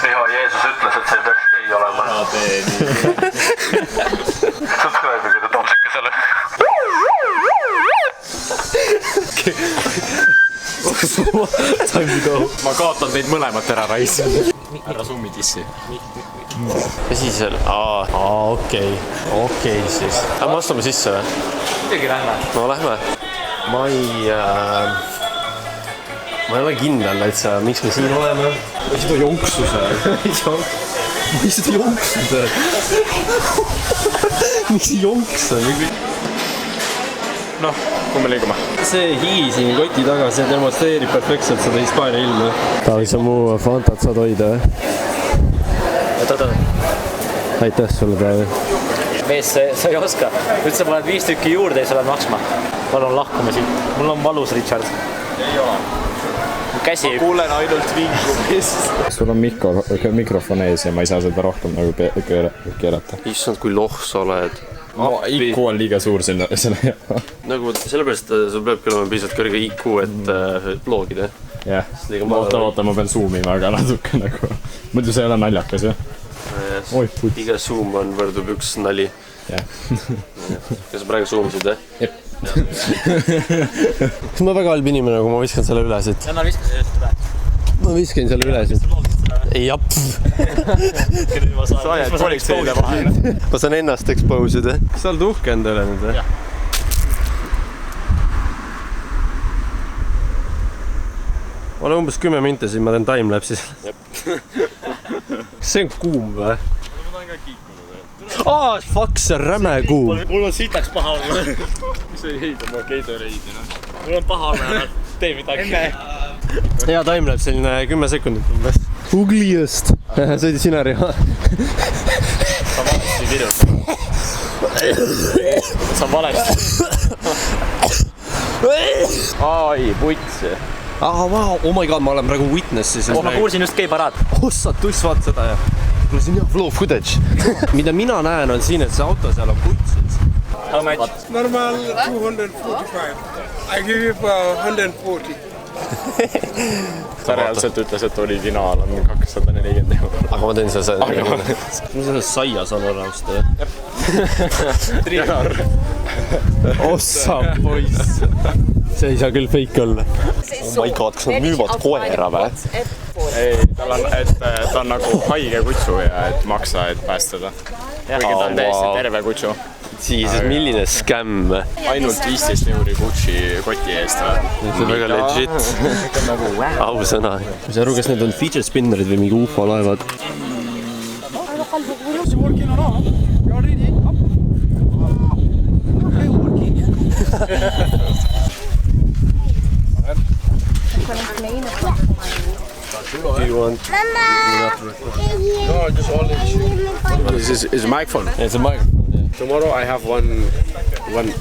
Püha Jeesus ütles, et see ei peaks gei olema. Subscribe'ige ta topsikesele. Ma kaotan teid mõlemat ära rais. Ära summi dissi. Asi seal? Okei siis. Aga me astume sisse või? Midagi lähme. No lähme. Ma ei ole kindel, et miks me siin oleme. Või seda jonksuse. Või seda jonksuse. Miks jonksa? Noh, kui me liigume. See higi siin koti taga, see demonstreerib perfektselt seda Hispaania ilma. Taavi, sa mu Fantat saad hoida, või? Aitäh sulle, Taavi. Mees, sa ei oska. Nüüd sa paned 5 tükki juurde ja sa lähed maksma. Palun lahkume siit. Mul on valus, Richard. Ei ole. Käsi. Ma kuulen ainult vinkumist. Sul on mikrofon ees ja ma ei saa seda rohkem nagu keerata. Issand, kui loh sa oled. IQ on liiga suur selle jaoks. Nagu sellepärast sul peabki olema piisavalt kõrge IQ, et vlogida. Jah, oota, ma pean zoomima, aga natuke nagu. Muidu see ei ole naljakas, jah? Iga zoom võrdub üks nali. Jah. Kas sa praegu zoomisid, jah? Jep. Kas ma väga halb inimene, kui ma viskan selle üles, et... Anna viska sellest üle. Ma viskan selle üles, et... Ei, japp. Sa ajad politseile vahele. Ma saan ennast expose'ida. Kas sa oled uhke endale nüüd, või? Jah. Ma olen umbes 10 minti siin, ma teen timelapsi. See on kuum, või? Ma tahan ka kiikunud. Fuck, see räme kuum. Mul on sitaks paha olla. See ei heida, ma Gatorade. Mul on paha olla, tee midagi. Hea timelapse, selline 10 sekundit umbes. Uglijast. Sõidi sina, Riho. Sa valesti kirjutad. Sa valesti. Ai, putsi. Wow, oh my god, ma olen praegu witness siis. Ma kuulsin just gei-paraad. Sa tuss, vaat seda ja. Mul siin jah flow footage. Mida mina näen on siin, et see auto seal on putsis. How much? Normal 245. I give you for 140. Ta reaalselt ütles, et originaal on 240 €. Aga ma teen seda. Ma sellest saia saan olemast. Trigar. Ossa poiss. See ei saa küll fake olla. Oh my god, kas nad müüvad koera või? Ei, ta on nagu haige kutsu ja et maksa, et päästada. Kuigi ta on täiesti terve kutsu. Siis, milline skämm. Ainult 15 € Gucci koti eest. See on väga legit. Ausõna. Ma ei saa aru, kas need on fidget spinnerid või mingi UFO laevad. Do you want? No, just only. This is a microphone. It's a microphone, yeah. Tomorrow I have one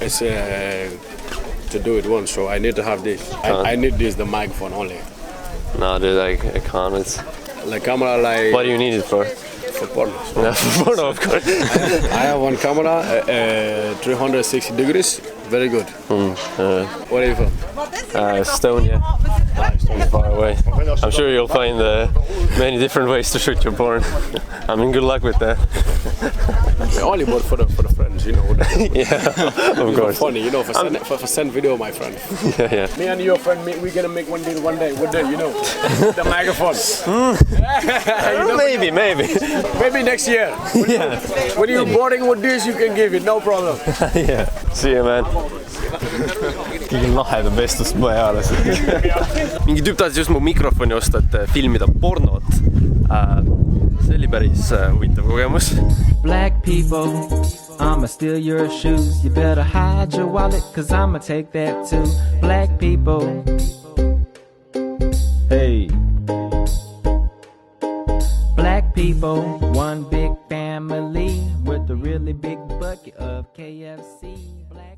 is to do it once, so I need to have this. I need this, the microphone only. No, dude, I can't. It's... Like camera, like. What do you need it for? For porno. Yeah, for porno, of course. I have one camera, 360 degrees, very good. Where are you from? Estonia. Far away. I'm sure you'll find many different ways to shoot your porn. I mean, good luck with that. Only but for the friends, you know. Yeah, of course. Funny, you know, for send video, my friend. Yeah. Me and your friend, we're gonna make one deal one day, you know. The microphone. Maybe. Maybe next year. When you're boarding with this, you can give it, no problem. Yeah. See you, man. Kõige lahedam vestlust ma eales. Mingi tüüp tahtis just mu mikrofoni osta, et filmida pornot. See oli päris huvitav kogemus. Black people, I'ma steal your shoes. You better hide your wallet, cause I'ma take that too. Black people. Hey. Black people, one big family with a really big bucket of KFC. Black